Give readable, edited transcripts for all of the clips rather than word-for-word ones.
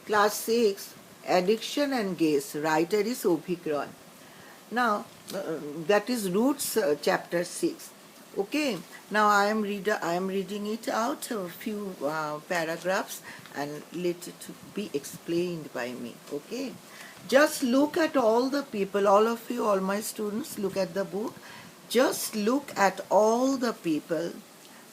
Class 6, Addiction and Gaze. Writer is Ovik Roy. Now, that is Roots, chapter 6. Okay, now I am reading it out, a few paragraphs, and let it be explained by me. Okay, just look at all the people, all of you, all my students, look at the book. Just look at all the people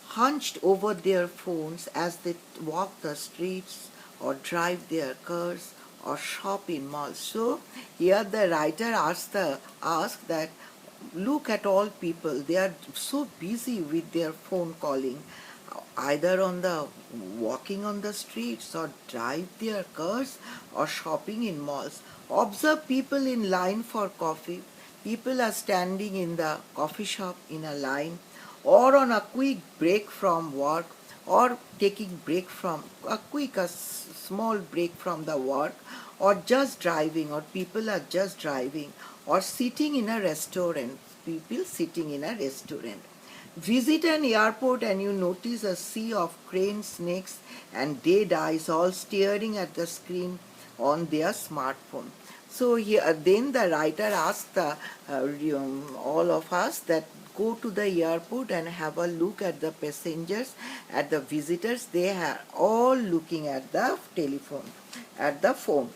hunched over their phones as they walk the streets or drive their cars or shop in malls. So here the writer asked that look at all people. They are so busy with their phone calling, either on the walking on the streets or drive their cars or shopping in malls. Observe people in line for coffee. People are standing in the coffee shop in a line or on a quick break from work or taking break from a small break from the work or just driving, or people are just driving or sitting in a restaurant, people sitting in a restaurant. Visit an airport and you notice a sea of crane snakes and dead eyes all staring at the screen on their smartphone. So here, then the writer asked all of us that go to the airport and have a look at the passengers, at the visitors. They are all looking at the telephone, at the phone.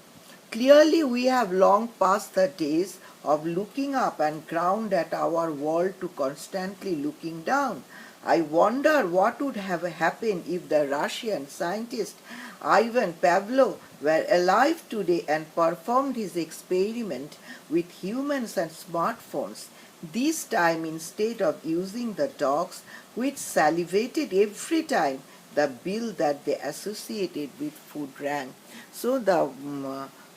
Clearly, we have long passed the days of looking up and ground at our world to constantly looking down. I wonder what would have happened if the Russian scientist Ivan Pavlov were alive today and performed his experiment with humans and smartphones. This time, instead of using the dogs which salivated every time the bill that they associated with food rang. So the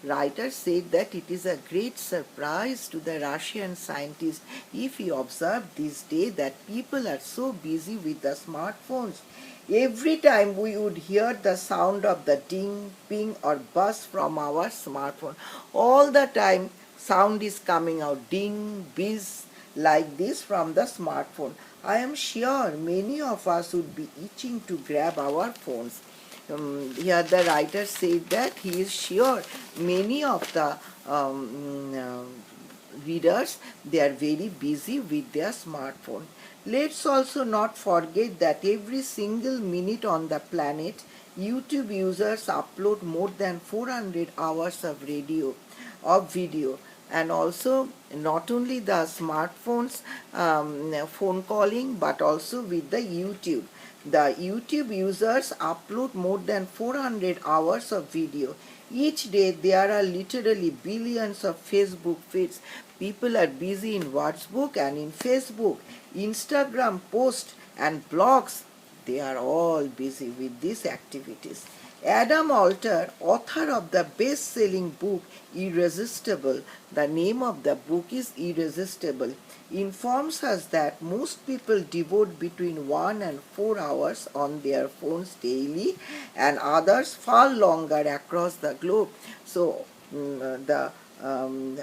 writer said that it is a great surprise to the Russian scientist if he observed this day that people are so busy with the smartphones. Every time we would hear the sound of the ding, ping or buzz from our smartphone. All the time sound is coming out, ding, buzz, like this from the smartphone. I am sure many of us would be itching to grab our phones. Here the writer said that he is sure many of the readers, they are very busy with their smartphone. Let's also not forget that every single minute on the planet, YouTube users upload more than 400 hours of video, and also not only the smartphones phone calling, but also with the YouTube. The YouTube users upload more than 400 hours of video. Each day there are literally billions of Facebook feeds. People are busy in WhatsApp and in Facebook, Instagram posts and blogs. They are all busy with these activities. Adam Alter, author of the best-selling book Irresistible, the name of the book is Irresistible, informs us that most people devote between 1 and 4 hours on their phones daily and others far longer across the globe. So the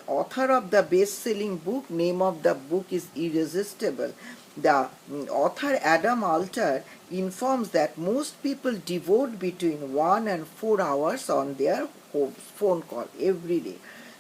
author of the best-selling book, name of the book is Irresistible. The author Adam Alter informs that most people devote between 1 and 4 hours on their phone call every day.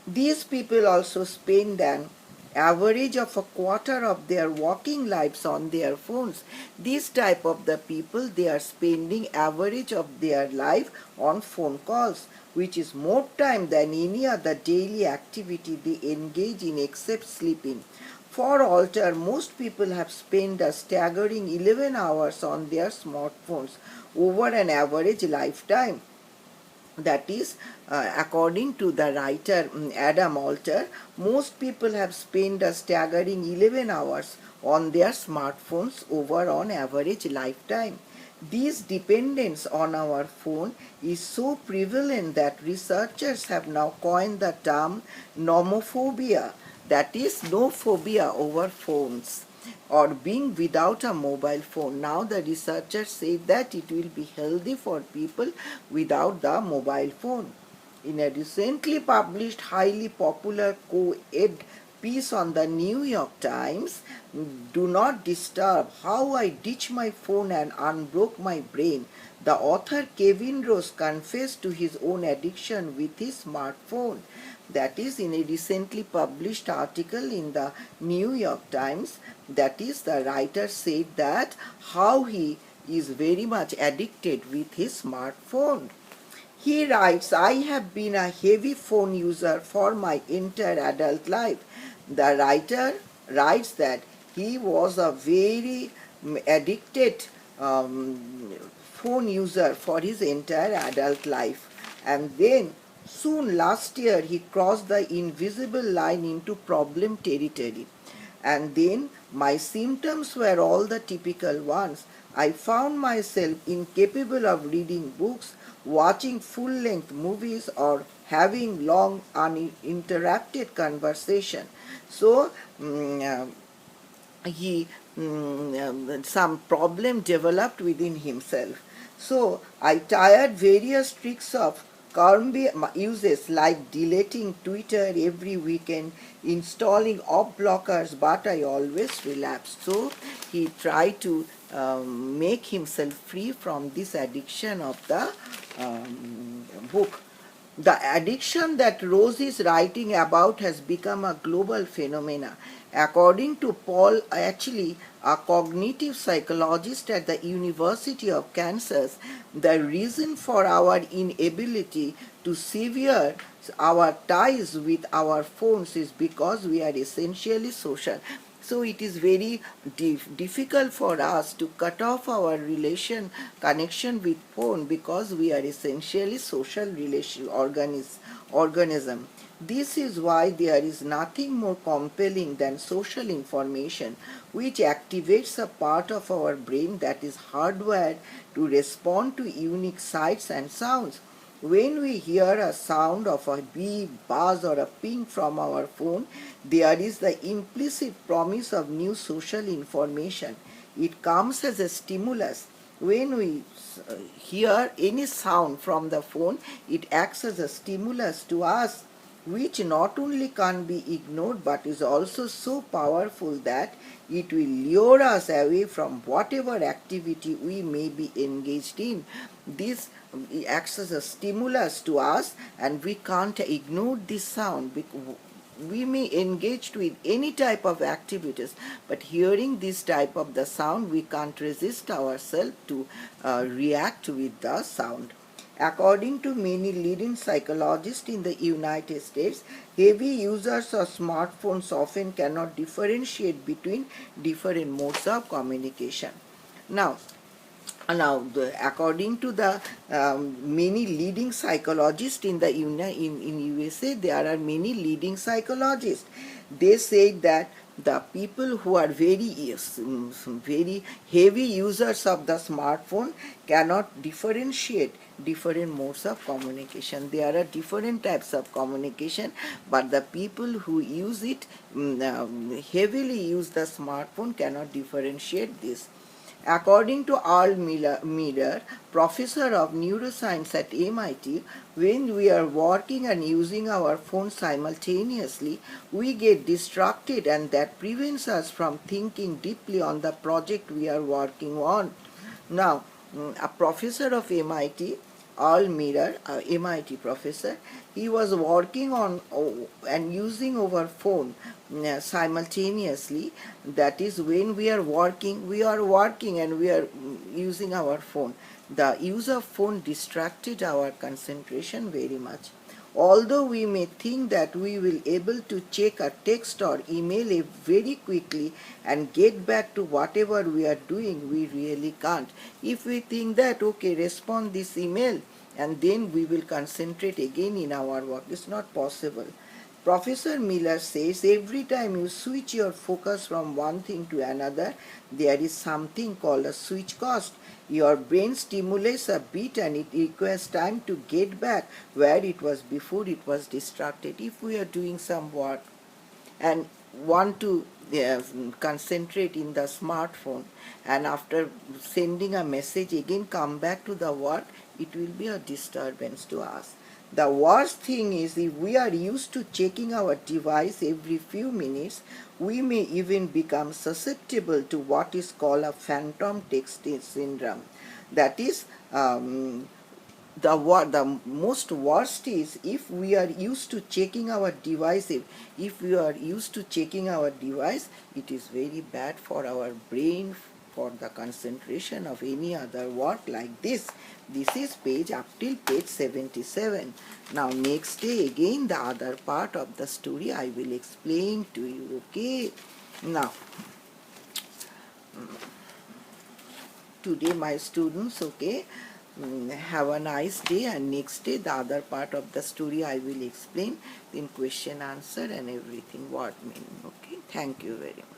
These people also spend an average of a quarter of their working lives on their phones. This type of the people, they are spending average of their life on phone calls, which is more time than any other daily activity they engage in except sleeping. For Alter, most people have spent a staggering 11 hours on their smartphones over an average lifetime. That is, according to the writer Adam Alter, most people have spent a staggering 11 hours on their smartphones over on average lifetime. This dependence on our phone is so prevalent that researchers have now coined the term nomophobia, that is, no phobia over phones or being without a mobile phone. Now the researchers say that it will be healthy for people without the mobile phone. In a recently published highly popular co-ed piece on the New York Times, "Do Not Disturb: How I Ditched My Phone and Unbroke My Brain," the author Kevin Rose confessed to his own addiction with his smartphone. That is in a recently published article in the New York Times. That is, the writer said that how he is very much addicted with his smartphone. He writes, "I have been a heavy phone user for my entire adult life." The writer writes that he was a very addicted phone user for his entire adult life. And then soon last year he crossed the invisible line into problem territory. And then my symptoms were all the typical ones. I found myself incapable of reading books, watching full-length movies, or having long uninterrupted conversation. So some problem developed within himself. So I tried various tricks of Carnby uses, like deleting Twitter every weekend, installing app blockers, but I always relapsed. So he tried to make himself free from this addiction of the book. The addiction that Rose is writing about has become a global phenomenon. According to Paul Atchley, a cognitive psychologist at the University of Kansas, the reason for our inability to sever our ties with our phones is because we are essentially social. So it is very difficult for us to cut off our connection with phone, because we are essentially social organism. This is why there is nothing more compelling than social information, which activates a part of our brain that is hardwired to respond to unique sights and sounds. When we hear a sound of a beep, buzz, or a ping from our phone, there is the implicit promise of new social information. It comes as a stimulus. When we hear any sound from the phone, it acts as a stimulus to us, which not only can't be ignored but is also so powerful that it will lure us away from whatever activity we may be engaged in. This acts as a stimulus to us, and we can't ignore this sound. We may engage with any type of activities, but hearing this type of the sound, we can't resist ourselves to react with the sound. According to many leading psychologists in the United States, heavy users of smartphones often cannot differentiate between different modes of communication. Now, according to the many leading psychologists in the in USA, there are many leading psychologists. They say that the people who are very heavy users of the smartphone cannot differentiate different modes of communication. There are different types of communication, but the people who use it heavily use the smartphone cannot differentiate this. According to Earl Miller, professor of neuroscience at MIT, when we are working and using our phone simultaneously, we get distracted, and that prevents us from thinking deeply on the project we are working on. Now, a professor of MIT, Earl Miller, a MIT professor, he was working on and using our phone simultaneously. That is, when we are working and we are using our phone. The use of phone distracted our concentration very much. Although we may think that we will able to check a text or email very quickly and get back to whatever we are doing, we really can't. If we think that, okay, respond this email and then we will concentrate again in our work, it's not possible. Professor Miller says every time you switch your focus from one thing to another, there is something called a switch cost. Your brain stimulates a bit and it requires time to get back where it was before it was distracted. If we are doing some work and want to concentrate in the smartphone, and after sending a message again come back to the work, it will be a disturbance to us. The worst thing is if we are used to checking our device every few minutes, we may even become susceptible to what is called a phantom texting syndrome. That is, the most worst is if we are used to checking our device. If we are used to checking our device, it is very bad for our brain, for the concentration of any other work like this. This is page up till page 77. Now next day again the other part of the story I will explain to you. Okay. Now today my students, okay, have a nice day, and next day the other part of the story I will explain, then question answer and everything, what meaning. Okay, thank you very much.